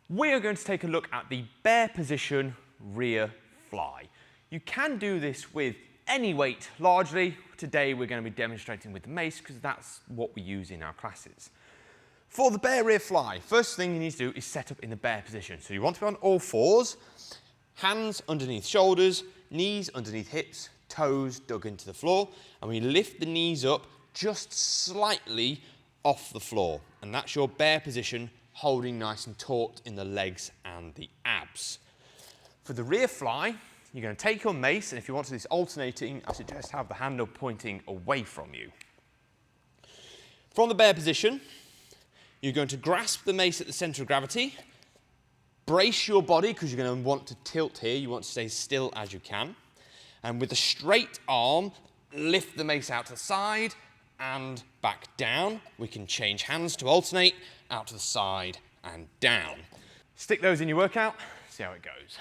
We are going to take a look at the bare position rear fly. You can do this with any weight largely. Today we're going to be demonstrating with the mace because that's what we use in our classes. For the bare rear fly, first thing you need to do is set up in the bare position. So you want to be on all fours, hands underneath shoulders, knees underneath hips, toes dug into the floor, and we lift the knees up just slightly off the floor, and that's your bare position, holding nice and taut in the legs and the abs. For the rear fly, you're going to take your mace, and if you want to do this alternating, I suggest have the handle pointing away from you. From the bare position, you're going to grasp the mace at the centre of gravity, brace your body because you're going to want to tilt here, you want to stay still as you can, and with a straight arm, lift the mace out to the side and back down. We can change hands to alternate, out to the side and down. Stick those in your workout, see how it goes.